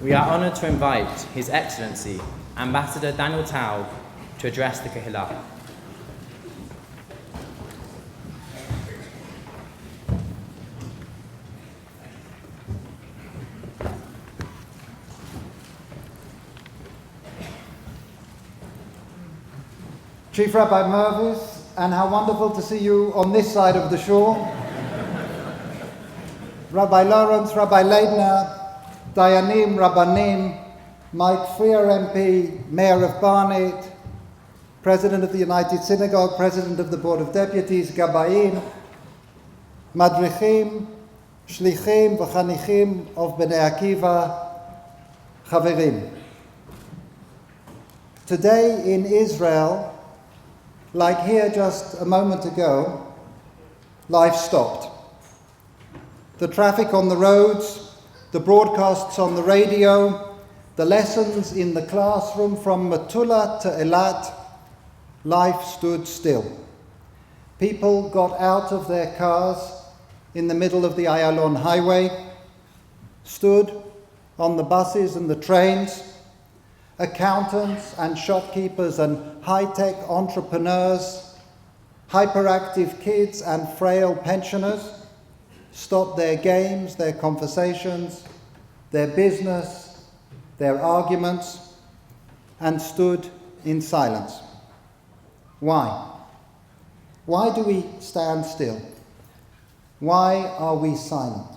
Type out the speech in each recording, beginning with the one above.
We are honoured to invite His Excellency, Ambassador Daniel Taub, to address the Kehillah. Chief Rabbi Mervis, and how wonderful to see you on this side of the shore. Rabbi Lawrence, Rabbi Leidner, Dayanim, Rabbanim, Mike Freer MP, Mayor of Barnet, President of the United Synagogue, President of the Board of Deputies, Gabayim, Madrichim, Shlichim, V'chanichim of Bnei Akiva, Chaverim. Today in Israel, like here just a moment ago, life stopped. The traffic on the roads, the broadcasts on the radio, the lessons in the classroom from Metula to Eilat, life stood still. People got out of their cars in the middle of the Ayalon highway, stood on the buses and the trains. Accountants and shopkeepers and high-tech entrepreneurs, hyperactive kids and frail pensioners stopped their games, their conversations, their business, their arguments, and stood in silence. Why? Why do we stand still? Why are we silent?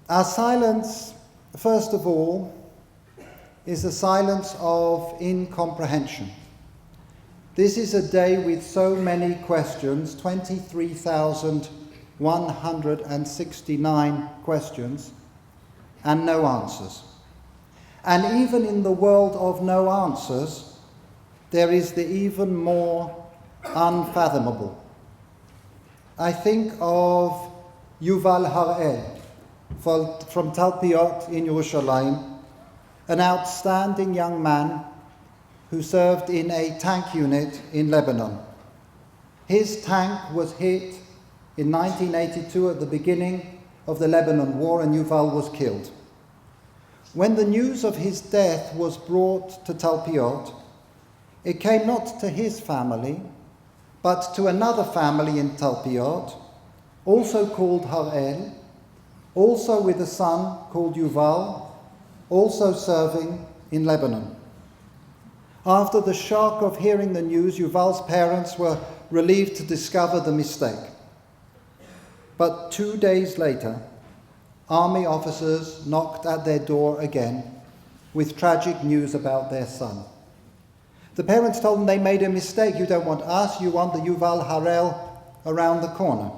Our silence, first of all, is a silence of incomprehension. This is a day with so many questions, 23,169 questions, and no answers. And even in the world of no answers, there is the even more unfathomable. I think of Yuval Harel from Talpiot in Yerushalayim, an outstanding young man who served in a tank unit in Lebanon. His tank was hit in 1982 at the beginning of the Lebanon War, and Yuval was killed. When the news of his death was brought to Talpiot, it came not to his family, but to another family in Talpiot, also called Harel, also with a son called Yuval, also serving in Lebanon. After the shock of hearing the news, Yuval's parents were relieved to discover the mistake. But 2 days later, army officers knocked at their door again with tragic news about their son. The parents told them they made a mistake. You don't want us, you want the Yuval Harel around the corner.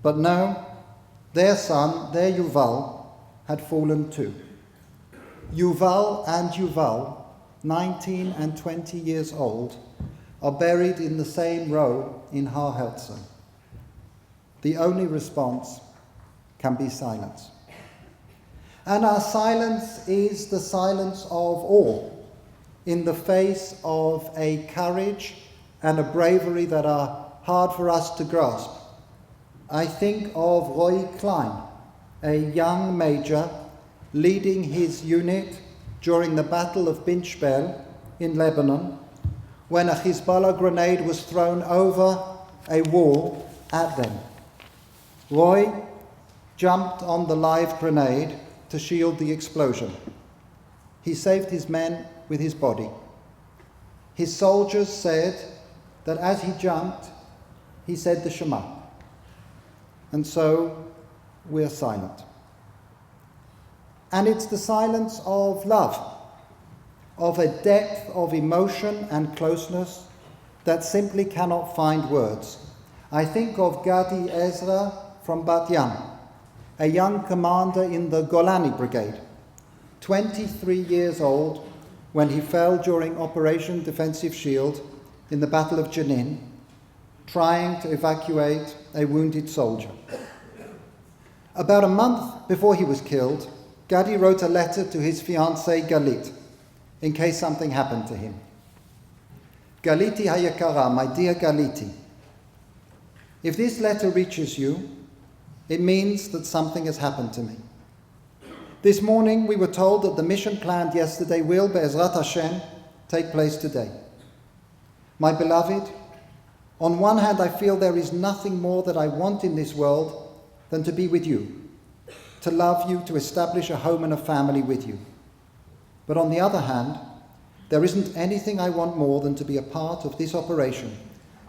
But no, their son, their Yuval, had fallen too. Yuval and Yuval, 19 and 20 years old, are buried in the same row in Har Herzl. The only response can be silence. And our silence is the silence of awe in the face of a courage and a bravery that are hard for us to grasp. I think of Roy Klein, a young major leading his unit during the Battle of Binchbel in Lebanon, when a Hezbollah grenade was thrown over a wall at them. Roy jumped on the live grenade to shield the explosion. He saved his men with his body. His soldiers said that as he jumped, he said the Shema. And so we're silent. And it's the silence of love, of a depth of emotion and closeness that simply cannot find words. I think of Gadi Ezra from Bat Yam, a young commander in the Golani Brigade, 23 years old when he fell during Operation Defensive Shield in the Battle of Jenin, trying to evacuate a wounded soldier. About a month before he was killed, Gadi wrote a letter to his fiancée Galit, in case something happened to him. Galiti hayakara, my dear Galiti, If this letter reaches you, it means that something has happened to me. This morning we were told that the mission planned yesterday will, Be'ezrat Hashem, take place today. My beloved, on one hand I feel there is nothing more that I want in this world than to be with you, to love you, to establish a home and a family with you. But on the other hand, there isn't anything I want more than to be a part of this operation,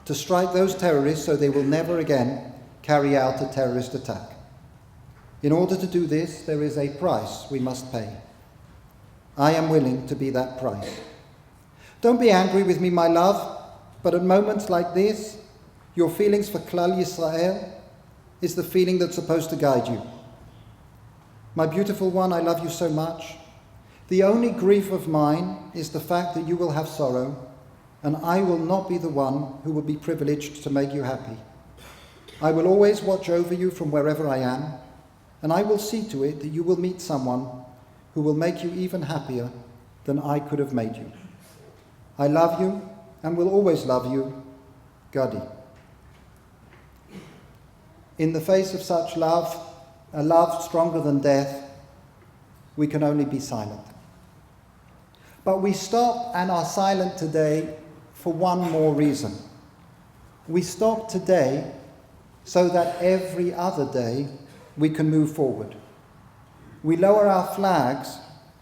to strike those terrorists so they will never again carry out a terrorist attack. In order to do this, there is a price we must pay. I am willing to be that price. Don't be angry with me, my love, but at moments like this, your feelings for Klal Yisrael is the feeling that's supposed to guide you. My beautiful one, I love you so much. The only grief of mine is the fact that you will have sorrow, and I will not be the one who will be privileged to make you happy. I will always watch over you from wherever I am, and I will see to it that you will meet someone who will make you even happier than I could have made you. I love you and will always love you, Gadi. In the face of such love, a love stronger than death, we can only be silent. But we stop and are silent today for one more reason. We stop today so that every other day we can move forward. We lower our flags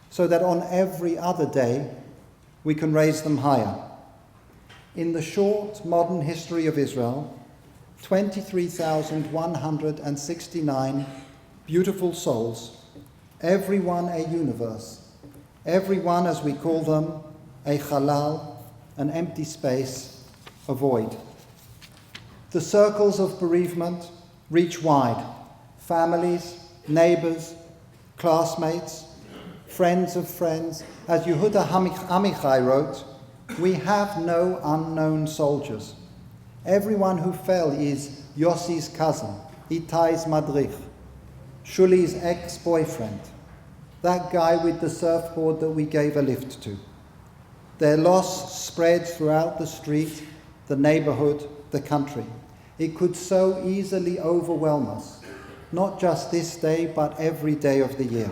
so that on every other day we can raise them higher. In the short modern history of Israel, 23,169 beautiful souls, every one a universe, every one, as we call them, a halal, an empty space, a void. The circles of bereavement reach wide. Families, neighbors, classmates, friends of friends. As Yehuda Amichai wrote, we have no unknown soldiers. Everyone who fell is Yossi's cousin, Itai's madrich, Shuli's ex-boyfriend, that guy with the surfboard that we gave a lift to. Their loss spread throughout the street, the neighborhood, the country. It could so easily overwhelm us, not just this day, but every day of the year.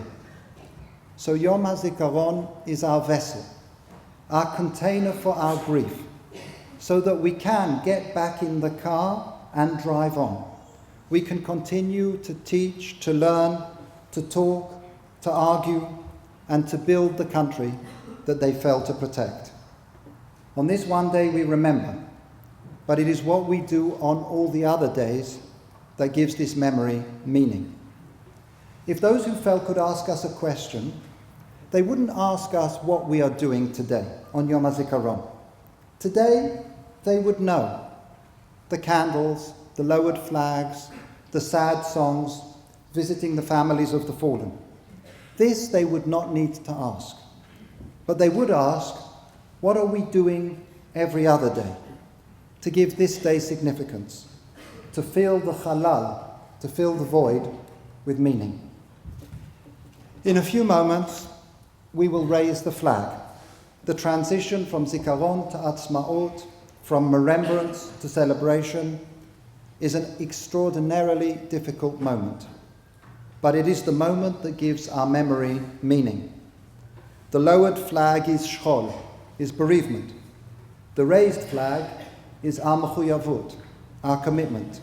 So Yom HaZikaron is our vessel, our container for our grief, so that we can get back in the car and drive on. We can continue to teach, to learn, to talk, to argue, and to build the country that they fell to protect. On this one day we remember, but it is what we do on all the other days that gives this memory meaning. If those who fell could ask us a question, they wouldn't ask us what we are doing today on Yom HaZikaron. Today, they would know the candles, the lowered flags, the sad songs, visiting the families of the fallen. This they would not need to ask. But they would ask, what are we doing every other day to give this day significance? To fill the halal, to fill the void with meaning. In a few moments, we will raise the flag. The transition from Zikaron to Atzmaut, from remembrance to celebration, is an extraordinarily difficult moment. But it is the moment that gives our memory meaning. The lowered flag is shchol, is bereavement. The raised flag is our mechuyavut, our commitment.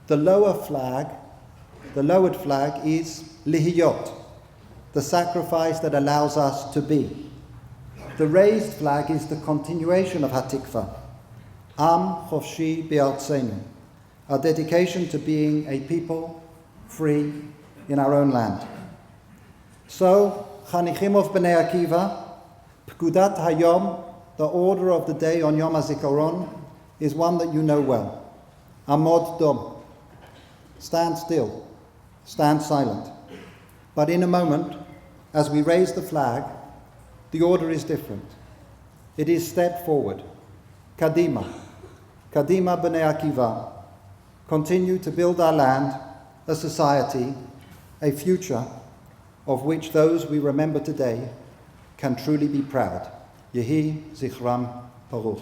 The lowered flag is lihiyot, the sacrifice that allows us to be. The raised flag is the continuation of Hatikva, Am Chofshi Be'artzenu, our dedication to being a people free in our own land. So, Chanichim of Bnei Akiva, Pkudat Hayom, the order of the day on Yom HaZikaron, is one that you know well. Amod Dom. Stand still. Stand silent. But in a moment, as we raise the flag, the order is different. It is step forward. Kadima. Kadima Bnei Akiva. Continue to build our land, a society, a future of which those we remember today can truly be proud. Yehi Zichram Baruch.